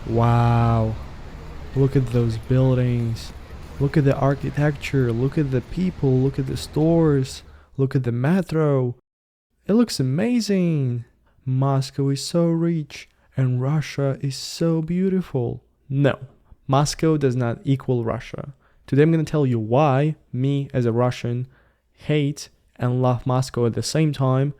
Wow, look at those buildings. Look at the architecture. Look at the people. Look at the stores. Look at the metro. It looks amazing. Moscow is so rich and Russia is so beautiful. No, Moscow does not equal Russia. Today I'm going to tell you why me as a Russian hate and love Moscow at the same time,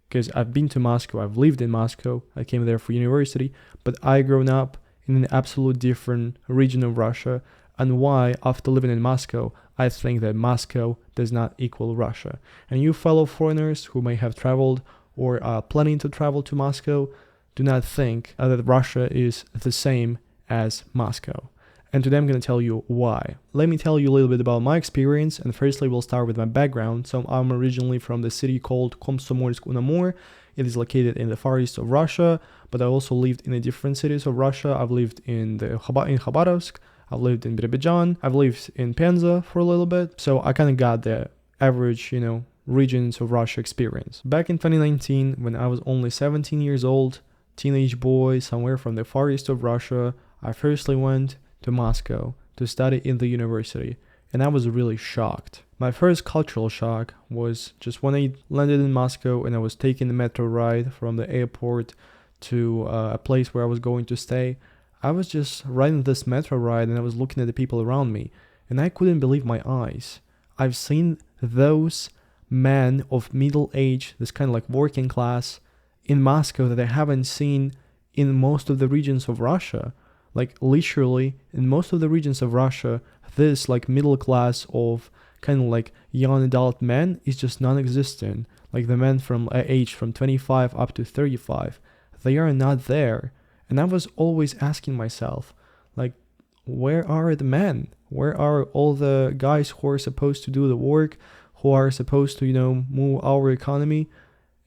because I've been to Moscow, I've lived in Moscow, I came there for university, but I grown up in an absolute different region of Russia, and why after living in Moscow, I think that Moscow does not equal Russia. And you fellow foreigners who may have traveled or are planning to travel to Moscow, do not think that Russia is the same as Moscow. And today I'm going to tell you why. Let me tell you a little bit about my experience, and firstly we'll start with my background. So I'm originally from the city called Komsomolsk-on-Amur. It is located in the far east of Russia, but I also lived in the different cities of Russia. I've lived in Khabarovsk, I've lived in Birobidzhan, I've lived in Penza for a little bit, so I kind of got the average, regions of Russia experience. Back in 2019, when I was only 17 years old, teenage boy somewhere from the far east of Russia, I firstly went to Moscow to study in the university, and I was really shocked. My first cultural shock was just when I landed in Moscow and I was taking the metro ride from the airport to a place where I was going to stay. I was just riding this metro ride and I was looking at the people around me, and I couldn't believe my eyes. I've seen those men of middle age, this kind of like working class in Moscow, that I haven't seen in most of the regions of Russia. Like literally in most of the regions of Russia, this like middle class of kind of like young adult men is just non-existent. Like the men from age from 25 up to 35, they are not there. And I was always asking myself, like, where are the men? Where are all the guys who are supposed to do the work, who are supposed to, move our economy?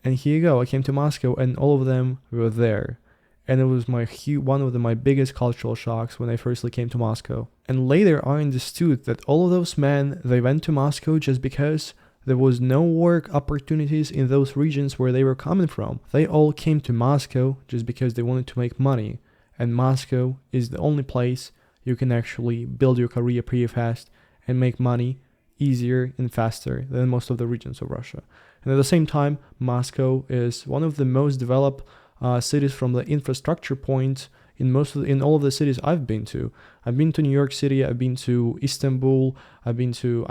And here you go, I came to Moscow and all of them were there. And it was one of my biggest cultural shocks when I firstly came to Moscow. And later I understood that all of those men, they went to Moscow just because there was no work opportunities in those regions where they were coming from. They all came to Moscow just because they wanted to make money. And Moscow is the only place you can actually build your career pretty fast and make money easier and faster than most of the regions of Russia. And at the same time, Moscow is one of the most developed cities from the infrastructure point in all of the cities I've been to. I've been to New York City, I've been to Istanbul, I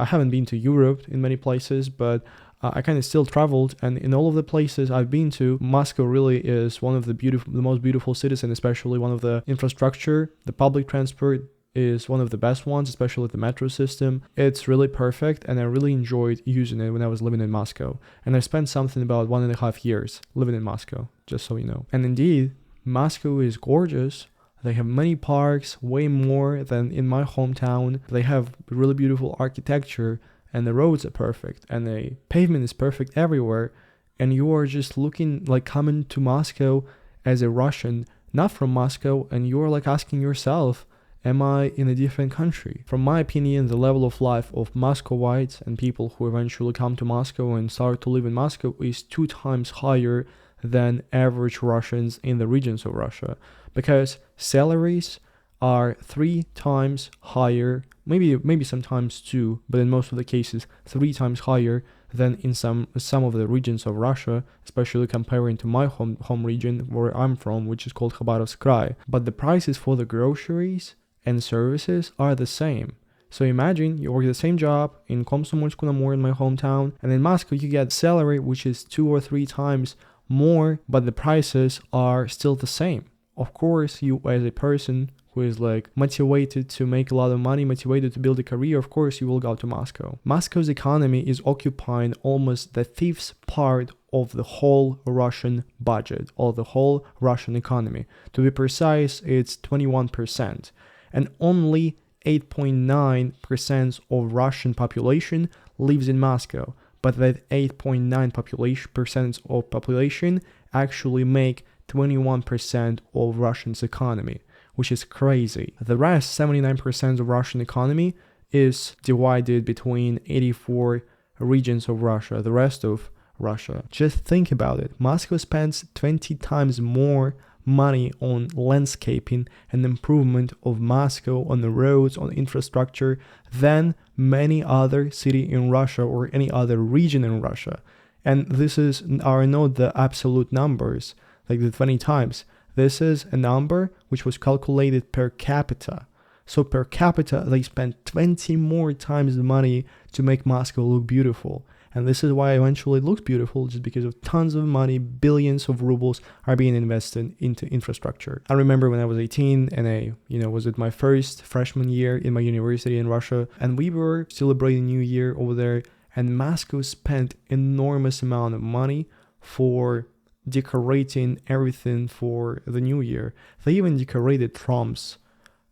haven't been to Europe in many places, but I kind of still traveled, and in all of the places I've been to, Moscow really is one of the most beautiful cities, and especially one of the infrastructure, the public transport is one of the best ones, especially the metro system. It's really perfect, and I really enjoyed using it when I was living in Moscow. And I spent something about 1.5 years living in Moscow, just so you know. And indeed, Moscow is gorgeous. They have many parks, way more than in my hometown. They have really beautiful architecture, and the roads are perfect, and the pavement is perfect everywhere. And you are just looking like coming to Moscow as a Russian, not from Moscow, and you are like asking yourself, am I in a different country? From my opinion, the level of life of Muscovites and people who eventually come to Moscow and start to live in Moscow is 2 times higher than average Russians in the regions of Russia, because salaries are 3 times higher, maybe sometimes 2, but in most of the cases 3 times higher than in some of the regions of Russia, especially comparing to my home region where I'm from, which is called Khabarovsk Krai. But the prices for the groceries and services are the same. So imagine you work the same job in Komsomolsk-on-Amur in my hometown, and in Moscow you get salary which is 2 or 3 times more, but the prices are still the same. Of course, you as a person who is like motivated to make a lot of money, motivated to build a career, of course you will go to Moscow. Moscow's economy is occupying almost the 5th part of the whole Russian budget, or the whole Russian economy. To be precise, it's 21%. And only 8.9% of Russian population lives in Moscow. But that 8.9% of population actually make 21% of Russia's economy, which is crazy. The rest, 79% of Russian economy, is divided between 84 regions of Russia, the rest of Russia. Just think about it. Moscow spends 20 times more money on landscaping and improvement of Moscow, on the roads, on infrastructure, than many other city in Russia or any other region in Russia. And this are not the absolute numbers, like the 20 times. This is a number which was calculated per capita. So per capita, they spent 20 more times the money to make Moscow look beautiful. And this is why eventually it looks beautiful, just because of tons of money, billions of rubles are being invested into infrastructure. I remember when I was 18 and I, was at my first freshman year in my university in Russia, and we were celebrating New Year over there, and Moscow spent enormous amount of money for decorating everything for the New Year. They even decorated trams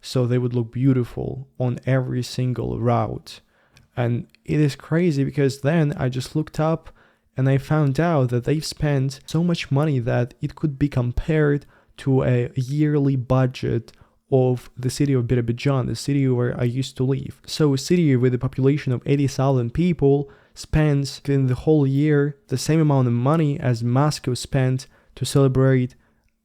so they would look beautiful on every single route. And it is crazy because then I just looked up and I found out that they've spent so much money that it could be compared to a yearly budget of the city of Birobidzhan, the city where I used to live. So a city with a population of 80,000 people spends in the whole year the same amount of money as Moscow spent to celebrate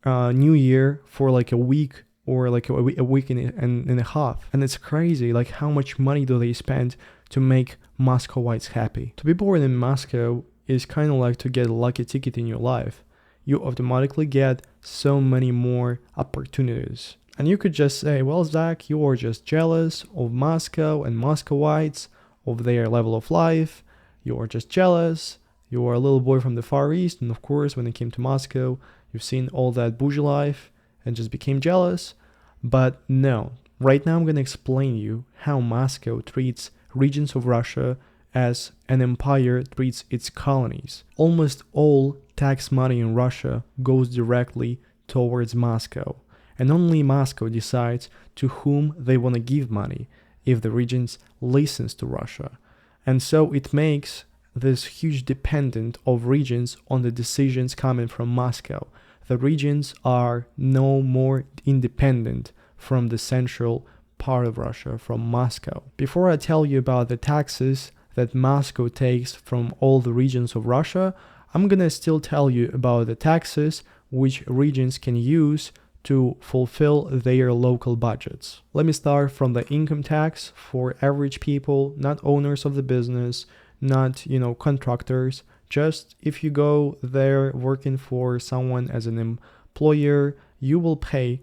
New Year for like a week or like a week and a half. And it's crazy, like how much money do they spend to make Muscovites happy. To be born in Moscow is kind of like to get a lucky ticket in your life. You automatically get so many more opportunities. And you could just say, well, Zach, you are just jealous of Moscow and Muscovites, of their level of life. You are just jealous. You are a little boy from the Far East. And of course, when it came to Moscow, you've seen all that bougie life and just became jealous. But no, right now I'm going to explain you how Moscow treats regions of Russia as an empire treats its colonies. Almost all tax money in Russia goes directly towards Moscow, and only Moscow decides to whom they want to give money if the regions listens to Russia. And so it makes this huge dependent of regions on the decisions coming from Moscow. The regions are no more independent from the central part of Russia, from Moscow. Before I tell you about the taxes that Moscow takes from all the regions of Russia, I'm gonna still tell you about the taxes which regions can use to fulfill their local budgets. Let me start from the income tax for average people, not owners of the business, not, contractors. Just if you go there working for someone as an employer, you will pay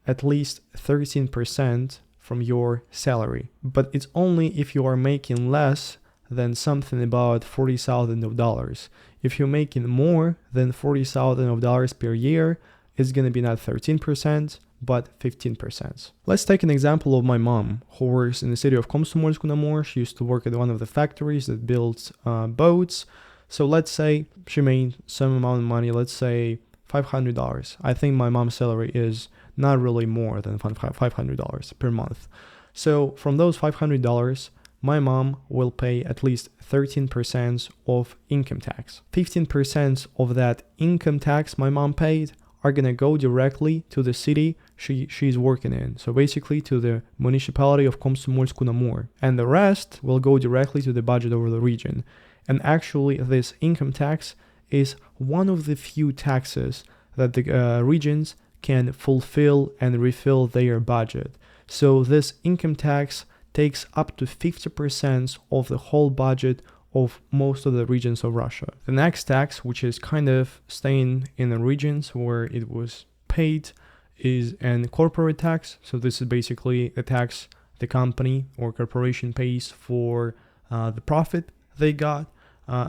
at least 13% from your salary. But it's only if you are making less than something about $40,000. If you're making more than $40,000 per year, it's going to be not 13%, but 15%. Let's take an example of my mom, who works in the city of Komsomolsk-on-Amur. She used to work at one of the factories that builds boats. So let's say she made some amount of money, let's say $500. I think my mom's salary is not really more than $500 per month. So from those $500, my mom will pay at least 13% of income tax. 15% of that income tax my mom paid are going to go directly to the city she's working in. So basically to the municipality of Komsomolsk-on-Amur. And the rest will go directly to the budget of the region. And actually this income tax is one of the few taxes that the regions can fulfill and refill their budget. So this income tax takes up to 50% of the whole budget of most of the regions of Russia. The next tax, which is kind of staying in the regions where it was paid, is an corporate tax. So this is basically a tax the company or corporation pays for the profit they got.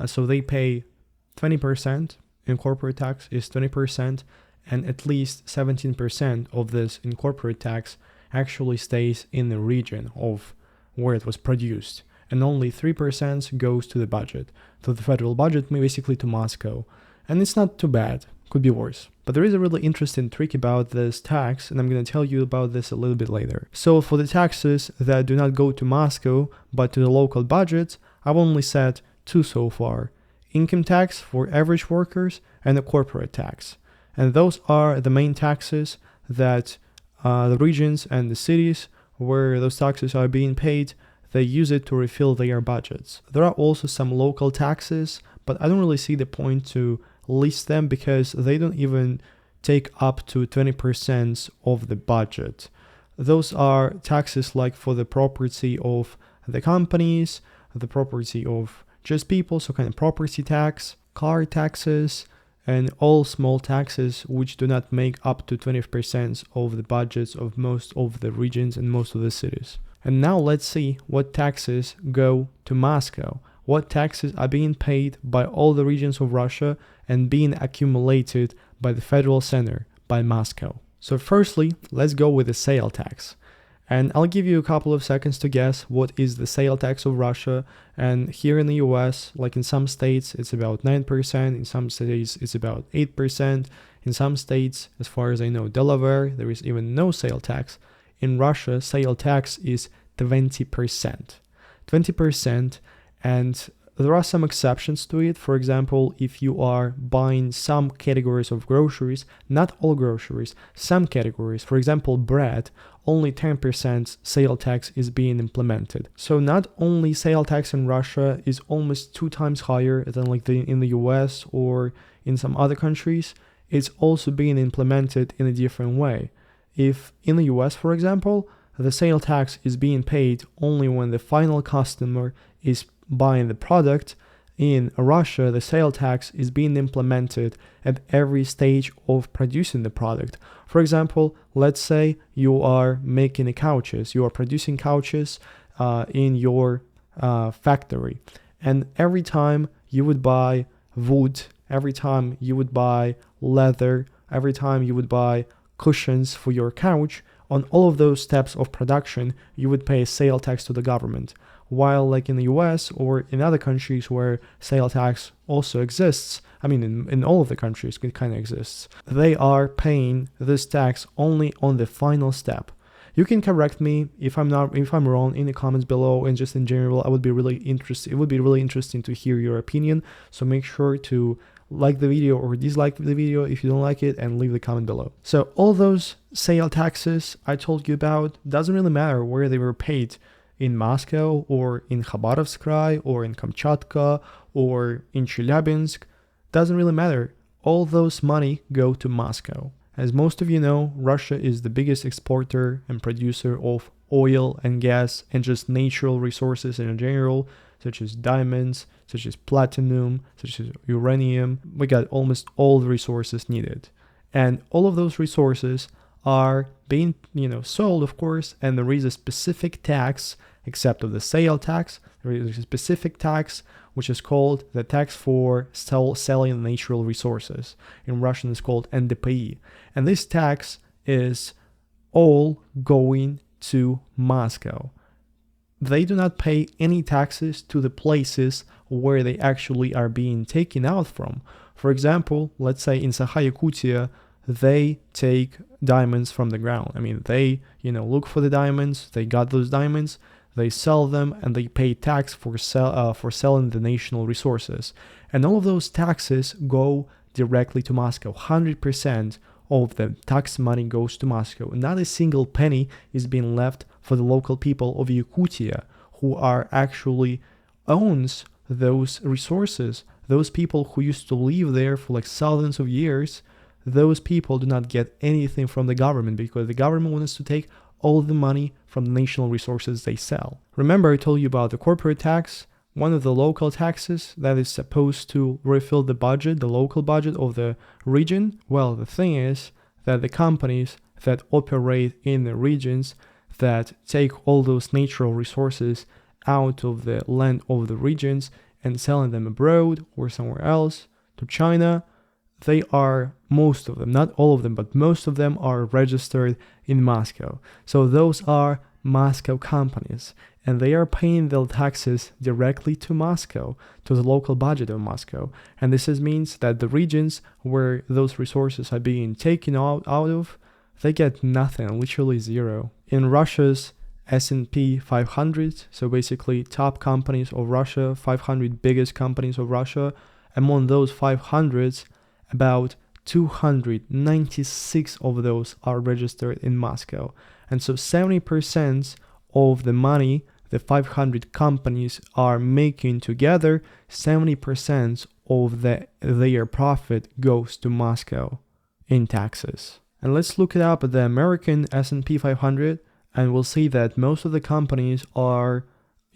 So they pay 20% in corporate tax is 20%, and at least 17% of this in corporate tax actually stays in the region of where it was produced. And only 3% goes to the budget, to the federal budget, basically to Moscow. And it's not too bad, could be worse. But there is a really interesting trick about this tax, and I'm going to tell you about this a little bit later. So for the taxes that do not go to Moscow, but to the local budgets, I've only said two so far. Income tax for average workers and a corporate tax. And those are the main taxes that the regions and the cities where those taxes are being paid, they use it to refill their budgets. There are also some local taxes, but I don't really see the point to list them because they don't even take up to 20% of the budget. Those are taxes like for the property of the companies, the property of just people, so kind of property tax, car taxes, and all small taxes which do not make up to 20% of the budgets of most of the regions and most of the cities. And now let's see what taxes go to Moscow. What taxes are being paid by all the regions of Russia and being accumulated by the federal center, by Moscow. So firstly, let's go with the sale tax. And I'll give you a couple of seconds to guess what is the sale tax of Russia. And here in the US, like in some states, it's about 9%. In some states, it's about 8%. In some states, as far as I know, Delaware, there is even no sale tax. In Russia, sale tax is 20%. 20%. And there are some exceptions to it. For example, if you are buying some categories of groceries, not all groceries, some categories, for example, bread, only 10% sale tax is being implemented. So not only sale tax in Russia is almost 2 times higher than like in the US or in some other countries, it's also being implemented in a different way. If in the US, for example, the sale tax is being paid only when the final customer is buying the product, in Russia, the sale tax is being implemented at every stage of producing the product. For example, let's say you are making couches, you are producing couches in your factory, and every time you would buy wood, every time you would buy leather, every time you would buy cushions for your couch, on all of those steps of production, you would pay a sale tax to the government. While like in the US or in other countries where sale tax also exists, I mean in all of the countries it kind of exists, they are paying this tax only on the final step. You can correct me if I'm wrong in the comments below, and just in general, I would be really interested. It would be really interesting to hear your opinion. So make sure to like the video or dislike the video if you don't like it, and leave the comment below. So all those sale taxes I told you about, doesn't really matter where they were paid, in Moscow or in Khabarovsk Krai or in Kamchatka or in Chelyabinsk, doesn't really matter. All those money go to Moscow. As most of you know, Russia is the biggest exporter and producer of oil and gas and just natural resources in general, such as diamonds, such as platinum, such as uranium. We got almost all the resources needed. And all of those resources are being, sold, of course, and there is a specific tax, except of the sale tax, there is a specific tax which is called the tax for selling natural resources. In Russian, it's called NDPI. And this tax is all going to Moscow. They do not pay any taxes to the places where they actually are being taken out from. For example, let's say in Sakha-Yakutia, they take diamonds from the ground. I mean, they, look for the diamonds, they got those diamonds, they sell them, and they pay tax for selling the national resources. And all of those taxes go directly to Moscow. 100% of the tax money goes to Moscow. Not a single penny is being left for the local people of Yakutia, who are actually owns those resources. Those people who used to live there for like thousands of years, those people do not get anything from the government because the government wants to take all the money from the national resources they sell. Remember I told you about the corporate tax, one of the local taxes that is supposed to refill the budget, the local budget of the region? Well, the thing is that the companies that operate in the regions that take all those natural resources out of the land of the regions and selling them abroad or somewhere else to China, they are, most of them, not all of them, but most of them are registered in Moscow. So those are Moscow companies, and they are paying their taxes directly to Moscow, to the local budget of Moscow. And this means that the regions where those resources are being taken out of, they get nothing, literally zero. In Russia's S&P 500, so basically top companies of Russia, 500 biggest companies of Russia, among those 500s, about 296 of those are registered in Moscow. And so 70% of the money the 500 companies are making together, 70% of their profit goes to Moscow. in taxes. And let's look it up at the American S&P 500, and we'll see that most of the companies are,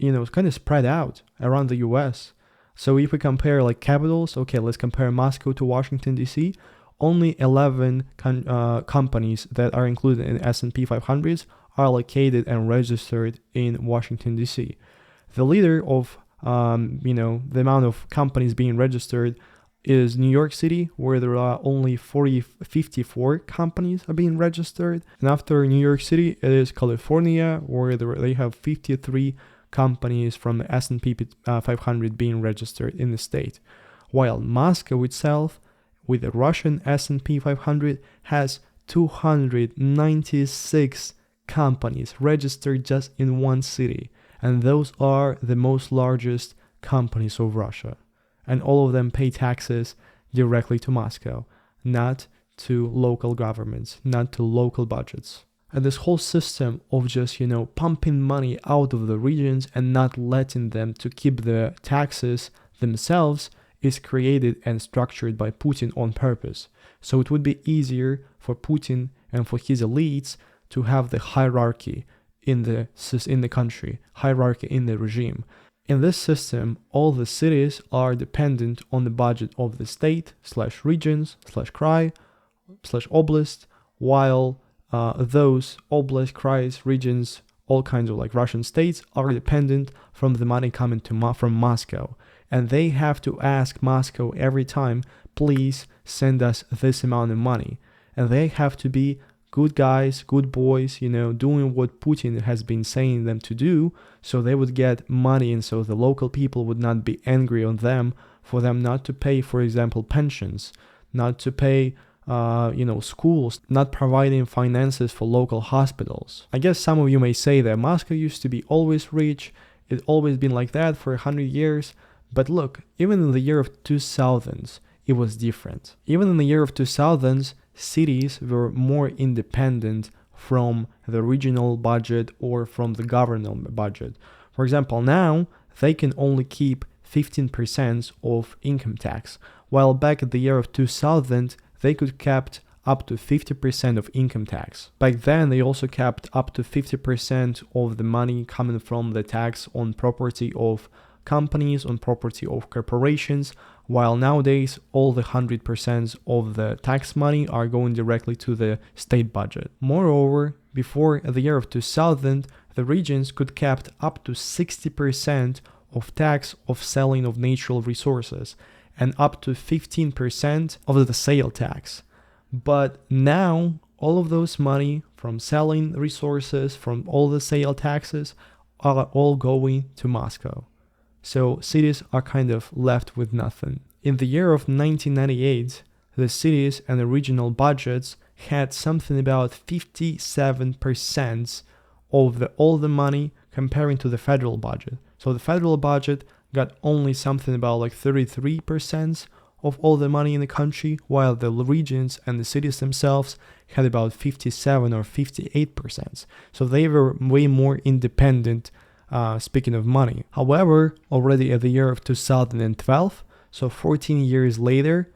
kind of spread out around the US. So if we compare like capitals, okay, let's compare Moscow to Washington, D.C., only 11 companies that are included in S&P 500s are located and registered in Washington, D.C. The leader of, the amount of companies being registered is New York City, where there are only 54 companies are being registered. And after New York City, it is California, where they have 53 companies from the S&P 500 being registered in the state. While Moscow itself, with the Russian S&P 500, has 296 companies registered just in one city. And those are the most largest companies of Russia. And all of them pay taxes directly to Moscow, not to local governments, not to local budgets. And this whole system of just, pumping money out of the regions and not letting them to keep the taxes themselves is created and structured by Putin on purpose. So it would be easier for Putin and for his elites to have the hierarchy in the country, hierarchy in the regime. In this system, all the cities are dependent on the budget of the state / regions / krai / oblast, while those oblast, krais, regions, all kinds of like Russian states are dependent from the money coming from Moscow. And they have to ask Moscow every time, please send us this amount of money. And they have to be good guys, good boys, doing what Putin has been saying them to do, so they would get money, and so the local people would not be angry on them for them not to pay, for example, pensions, not to pay, schools, not providing finances for local hospitals. I guess some of you may say that Moscow used to be always rich, it's always been like that for 100 years, but look, even in the year of 2000s, it was different. Even in the year of 2000s, cities were more independent from the regional budget or from the government budget. For example, now they can only keep 15% of income tax, while back at the year of 2000, they could kept up to 50% of income tax. Back then, they also kept up to 50% of the money coming from the tax on property of companies, on property of corporations, while nowadays all the 100% of the tax money are going directly to the state budget. Moreover, before the year of 2000, the regions could kept up to 60% of tax of selling of natural resources and up to 15% of the sale tax. But now all of those money from selling resources, from all the sale taxes, are all going to Moscow. So cities are kind of left with nothing. In the year of 1998, the cities and the regional budgets had something about 57% of all the money comparing to the federal budget. So the federal budget got only something about like 33% of all the money in the country, while the regions and the cities themselves had about 57 or 58%. So they were way more independent, speaking of money. However, already at the year of 2012, so 14 years later,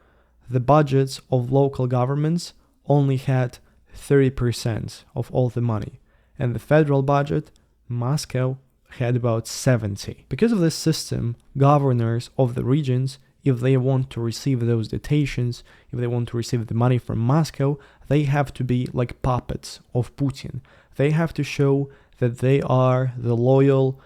the budgets of local governments only had 30% of all the money. And the federal budget, Moscow, had about 70. Because of this system, governors of the regions, if they want to receive those dotations, if they want to receive the money from Moscow, they have to be like puppets of Putin. They have to show that they are the loyal,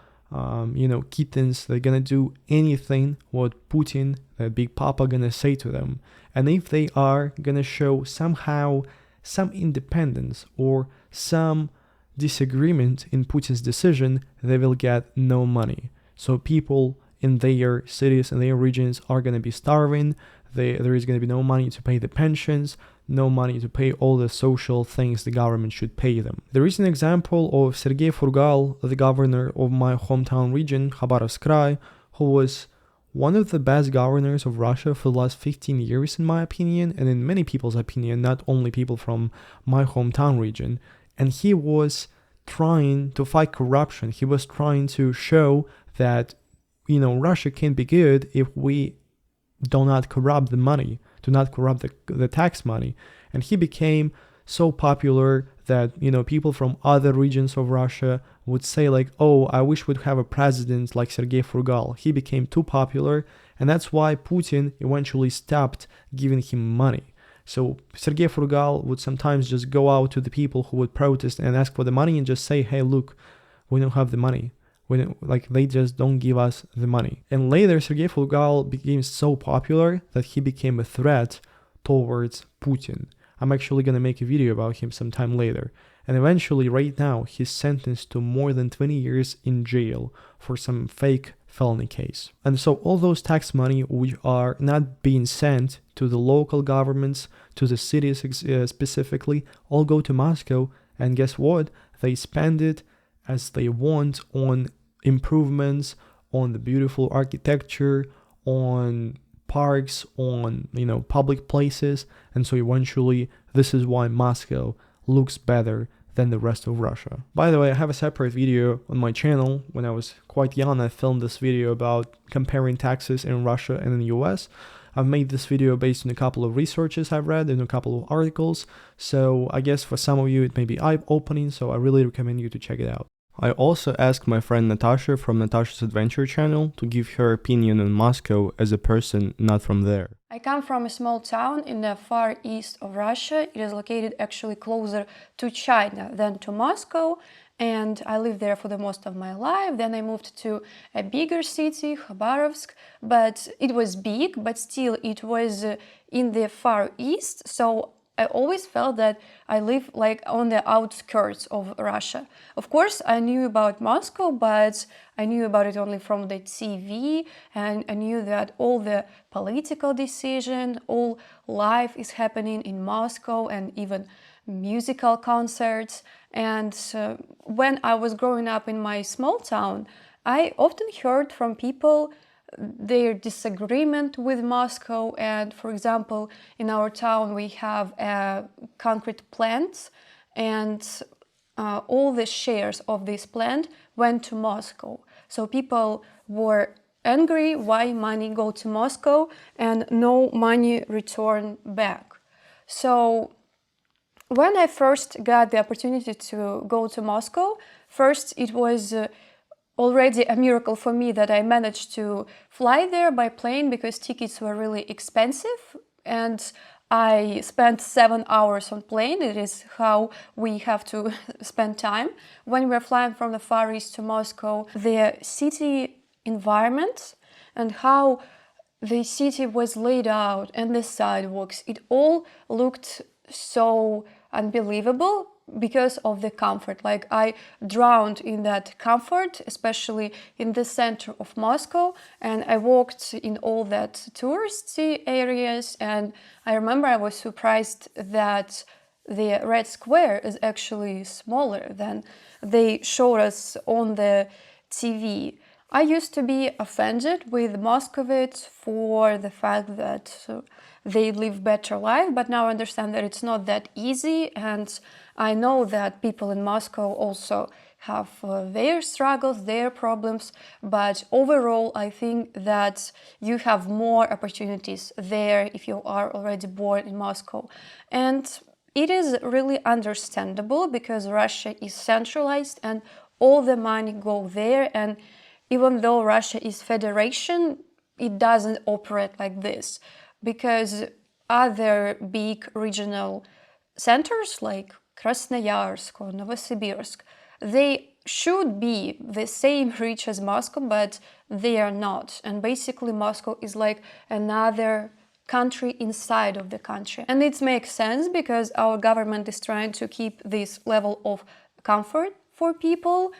kittens. They're gonna do anything what Putin, the big papa, gonna say to them. And if they are gonna show somehow some independence or some disagreement in Putin's decision, they will get no money. So people in their cities and their regions are going to be starving. There is going to be no money to pay the pensions, no money to pay all the social things the government should pay them. There is an example of Sergei Furgal, the governor of my hometown region, Khabarovsk Krai, who was one of the best governors of Russia for the last 15 years, in my opinion, and in many people's opinion, not only people from my hometown region. And he was trying to fight corruption. He was trying to show that, Russia can be good if we do not corrupt the money, do not corrupt the tax money. And he became so popular that, people from other regions of Russia would say like, oh, I wish we'd have a president like Sergei Furgal. He became too popular, and that's why Putin eventually stopped giving him money. So Sergei Furgal would sometimes just go out to the people who would protest and ask for the money and just say, hey, look, we don't have the money. They just don't give us the money. And later, Sergei Furgal became so popular that he became a threat towards Putin. I'm actually going to make a video about him sometime later. And eventually, right now, he's sentenced to more than 20 years in jail for some fake felony case. And so all those tax money which are not being sent to the local governments, to the cities specifically, all go to Moscow. And guess what? They spend it as they want on improvements, on the beautiful architecture, on parks, on public places. And so eventually this is why Moscow looks better than the rest of Russia. By the way, I have a separate video on my channel. When I was quite young, I filmed this video about comparing taxes in Russia and in the US. I've made this video based on a couple of researches I've read and a couple of articles. So I guess for some of you it may be eye-opening, so I really recommend you to check it out. I also asked my friend Natasha from Natasha's Adventure channel to give her opinion on Moscow as a person not from there. I come from a small town in the far east of Russia. It is located actually closer to China than to Moscow, and I lived there for the most of my life. Then I moved to a bigger city, Khabarovsk, but it was big, but still it was in the far east, so I always felt that I live like on the outskirts of Russia. Of course, I knew about Moscow, but I knew about it only from the TV, and I knew that all the political decision, all life is happening in Moscow, and even musical concerts. And when I was growing up in my small town, I often heard from people their disagreement with Moscow. And for example, in our town we have concrete plants, and all the shares of this plant went to Moscow. So people were angry why money go to Moscow and no money return back. So when I first got the opportunity to go to Moscow, first it was already a miracle for me that I managed to fly there by plane, because tickets were really expensive, and I spent 7 hours on plane. It is how we have to spend time. When we were flying from the Far East to Moscow, the city environment and how the city was laid out and the sidewalks, it all looked so unbelievable because of the comfort. Like, I drowned in that comfort, especially in the center of Moscow, and I walked in all that touristy areas, and I remember I was surprised that the Red Square is actually smaller than they showed us on the TV. I used to be offended with Muscovites for the fact that they live better life, but now I understand that it's not that easy, and I know that people in Moscow also have their struggles, their problems, but overall I think that you have more opportunities there if you are already born in Moscow. And it is really understandable because Russia is centralized and all the money go there, and even though Russia is federation, it doesn't operate like this, because other big regional centers like Krasnoyarsk or Novosibirsk, they should be the same rich as Moscow, but they are not. And basically Moscow is like another country inside of the country. And it makes sense because our government is trying to keep this level of comfort for people,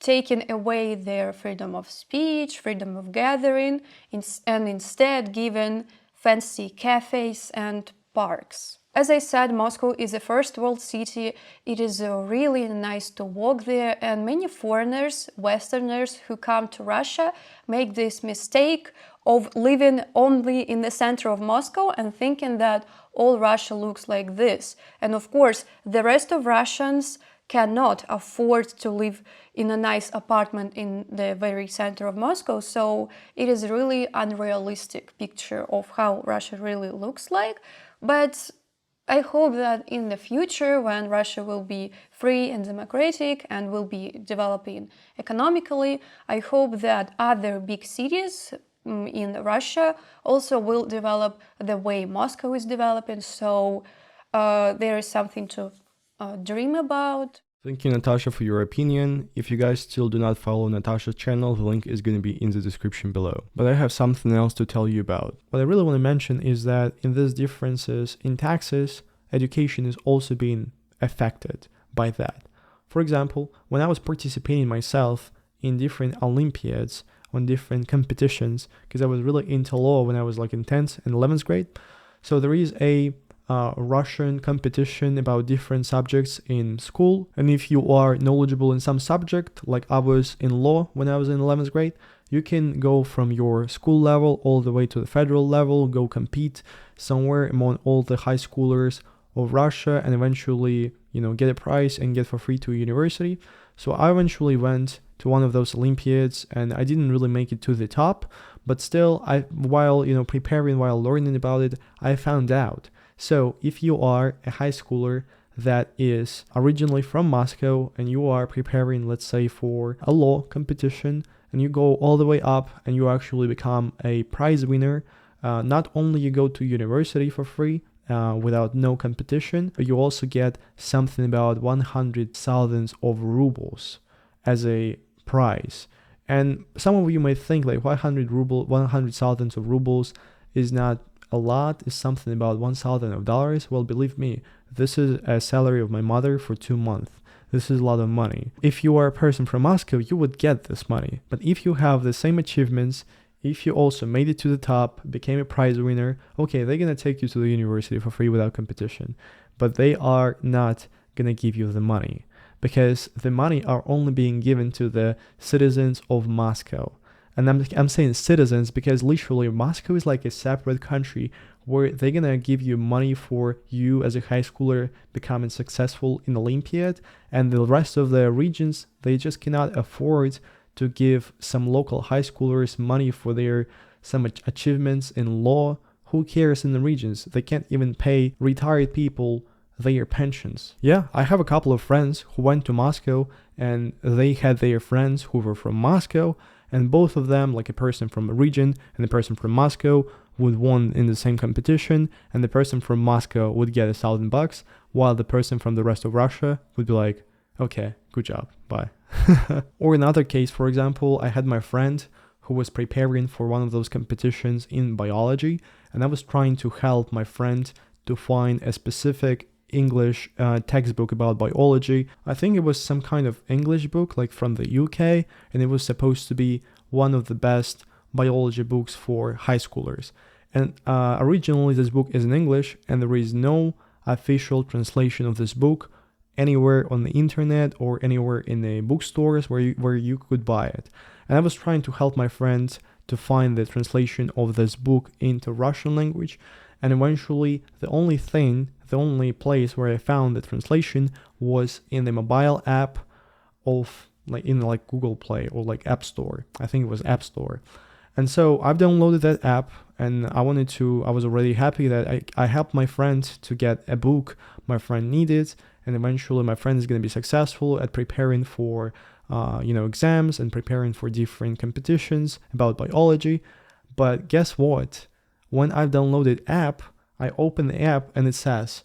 taking away their freedom of speech, freedom of gathering, and instead giving fancy cafes and parks. As I said, Moscow is a first world city. It is really nice to walk there, and many foreigners, Westerners who come to Russia make this mistake of living only in the center of Moscow and thinking that all Russia looks like this. And of course, the rest of Russians cannot afford to live in a nice apartment in the very center of Moscow, so it is a really unrealistic picture of how Russia really looks like. But I hope that in the future, when Russia will be free and democratic and will be developing economically, I hope that other big cities in Russia also will develop the way Moscow is developing. So there is something to dream about. Thank you, Natasha, for your opinion. If you guys still do not follow Natasha's channel, the link is going to be in the description below. But I have something else to tell you about. What I really want to mention is that in these differences in taxes, education is also being affected by that. For example, when I was participating myself in different Olympiads, on different competitions, because I was really into law when I was like in 10th and 11th grade. So there is a Russian competition about different subjects in school, and if you are knowledgeable in some subject, like I was in law when I was in 11th grade, you can go from your school level all the way to the federal level, go compete somewhere among all the high schoolers of Russia, and eventually, get a prize and get for free to a university. So I eventually went to one of those Olympiads, and I didn't really make it to the top, but still, while preparing, while learning about it, I found out. So if you are a high schooler that is originally from Moscow and you are preparing, let's say, for a law competition, and you go all the way up and you actually become a prize winner, not only you go to university for free without no competition, but you also get something about 100,000 of rubles as a prize. And some of you might think like 100,000 of rubles is not a lot, is something about $1,000. Well, believe me, this is a salary of my mother for 2 months. This is a lot of money. If you are a person from Moscow, you would get this money. But if you have the same achievements, if you also made it to the top, became a prize winner, okay, they're gonna take you to the university for free without competition. But they are not gonna give you the money, because the money are only being given to the citizens of Moscow. And I'm saying citizens because literally Moscow is like a separate country where they're gonna give you money for you as a high schooler becoming successful in Olympiad, and the rest of the regions, they just cannot afford to give some local high schoolers money for their some achievements in law. Who cares in the regions? They can't even pay retired people their pensions. Yeah, I have a couple of friends who went to Moscow and they had their friends who were from Moscow, and both of them, like a person from a region and a person from Moscow, would won in the same competition, and the person from Moscow would get $1,000, while the person from the rest of Russia would be like, okay, good job, bye. Or another case, for example, I had my friend who was preparing for one of those competitions in biology, and I was trying to help my friend to find a specific English textbook about biology. I think it was some kind of English book, like from the UK, and it was supposed to be one of the best biology books for high schoolers. And originally this book is in English, and there is no official translation of this book anywhere on the internet or anywhere in the bookstores where you could buy it. And I was trying to help my friend to find the translation of this book into Russian language, and eventually the only place where I found the translation was in the mobile app of like Google Play or like App Store. I think it was App Store. And so I've downloaded that app, and I was already happy that I helped my friend to get a book my friend needed, and eventually my friend is going to be successful at preparing for exams and preparing for different competitions about biology. But guess what? When I've downloaded app, I open the app and it says,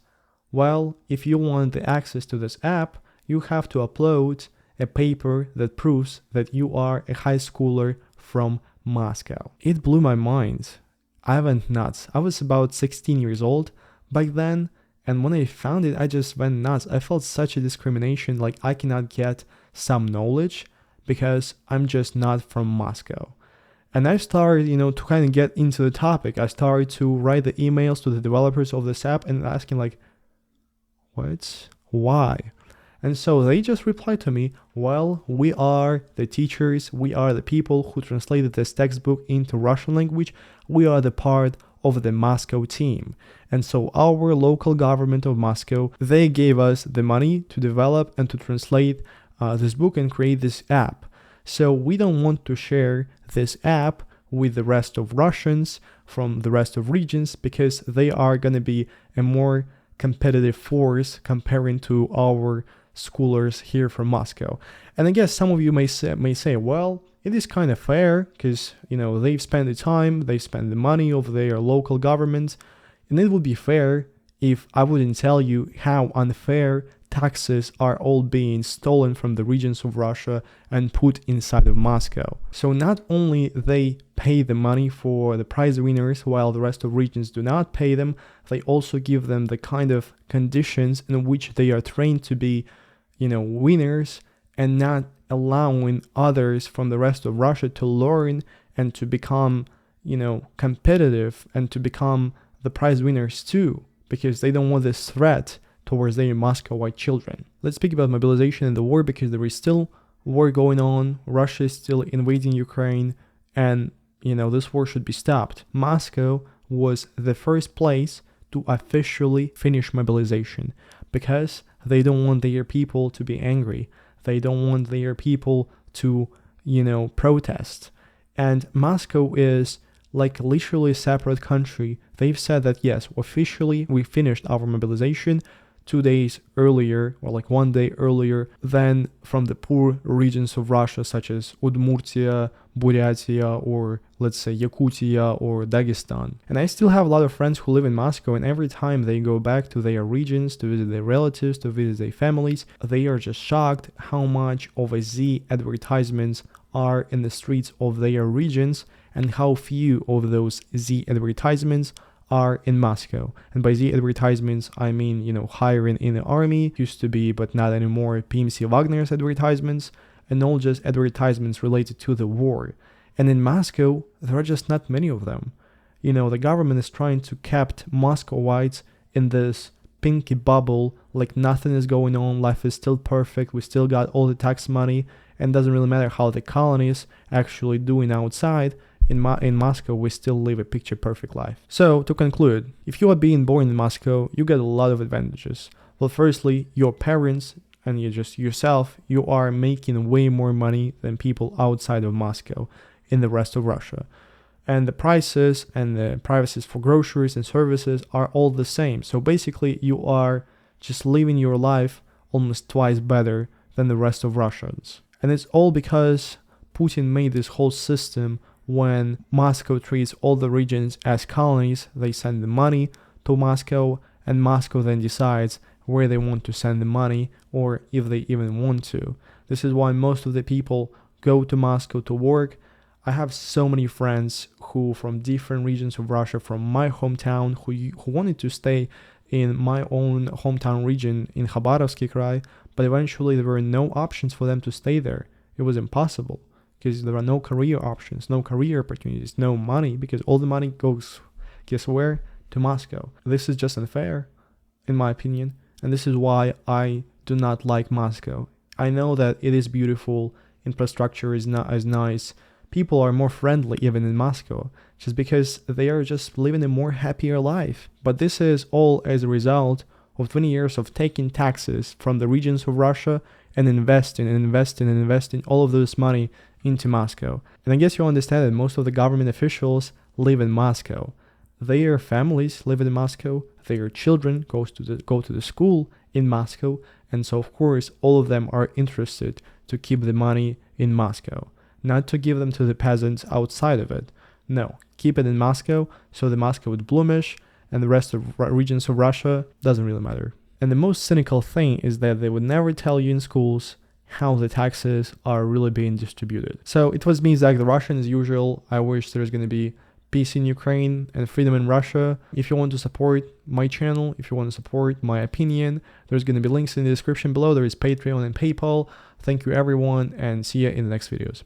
well, if you want the access to this app, you have to upload a paper that proves that you are a high schooler from Moscow. It blew my mind. I went nuts. I was about 16 years old back then, and when I found it, I just went nuts. I felt such a discrimination, like I cannot get some knowledge because I'm just not from Moscow. And I started, to kind of get into the topic. I started to write the emails to the developers of this app and asking like, what? Why? And so they just replied to me, well, we are the teachers, we are the people who translated this textbook into Russian language, we are the part of the Moscow team. And so our local government of Moscow, they gave us the money to develop and to translate this book and create this app. So we don't want to share this app with the rest of Russians from the rest of regions because they are going to be a more competitive force comparing to our schoolers here from Moscow. And I guess some of you may say, well, it is kind of fair because, they've spent the time, they spend the money of their local government, and it would be fair if I wouldn't tell you how unfair taxes are all being stolen from the regions of Russia and put inside of Moscow. So not only they pay the money for the prize winners while the rest of regions do not pay them, they also give them the kind of conditions in which they are trained to be, winners, and not allowing others from the rest of Russia to learn and to become, competitive and to become the prize winners too, because they don't want this threat towards their Muscovite children. Let's speak about mobilization and the war, because there is still war going on. Russia is still invading Ukraine, and this war should be stopped. Moscow was the first place to officially finish mobilization because they don't want their people to be angry. They don't want their people to, protest. And Moscow is like literally a separate country. They've said that yes, officially we finished our mobilization 2 days earlier, or like 1 day earlier than from the poor regions of Russia, such as Udmurtia, Buryatia, or let's say Yakutia or Dagestan. And I still have a lot of friends who live in Moscow, and every time they go back to their regions to visit their relatives, to visit their families, they are just shocked how much of a Z advertisements are in the streets of their regions and how few of those Z advertisements are in Moscow. And by Z advertisements, I mean, hiring in the army, used to be, but not anymore, PMC Wagner's advertisements, and all just advertisements related to the war. And in Moscow, there are just not many of them. The government is trying to keep Muscovites in this pinky bubble, like nothing is going on, life is still perfect, we still got all the tax money, and doesn't really matter how the colonies actually doing outside. In Moscow, we still live a picture-perfect life. So, to conclude, if you are being born in Moscow, you get a lot of advantages. Well, firstly, your parents and yourself, you are making way more money than people outside of Moscow in the rest of Russia. And the prices and the prices for groceries and services are all the same. So basically, you are just living your life almost twice better than the rest of Russians. And it's all because Putin made this whole system. When Moscow treats all the regions as colonies, they send the money to Moscow, and Moscow then decides where they want to send the money, or if they even want to. This is why most of the people go to Moscow to work. I have so many friends who from different regions of Russia, from my hometown, who wanted to stay in my own hometown region in Khabarovsky Krai, but eventually there were no options for them to stay there. It was impossible. Because there are no career options, no career opportunities, no money, because all the money goes, guess where? To Moscow. This is just unfair, in my opinion, and this is why I do not like Moscow. I know that it is beautiful, infrastructure is not as nice, people are more friendly even in Moscow, just because they are just living a more happier life. But this is all as a result of 20 years of taking taxes from the regions of Russia and investing all of this money into Moscow. And I guess you understand that most of the government officials live in Moscow. Their families live in Moscow. Their children go to the school in Moscow. And so, of course, all of them are interested to keep the money in Moscow, not to give them to the peasants outside of it. No, keep it in Moscow so the Moscow would bloomish, and the rest of regions of Russia doesn't really matter. And the most cynical thing is that they would never tell you in schools how the taxes are really being distributed. So it was me, Zach the Russian, as usual. I wish there's going to be peace in Ukraine and freedom in Russia. If you want to support my channel, if you want to support my opinion, there's going to be links in the description below. There is Patreon and PayPal. Thank you everyone, and see you in the next videos.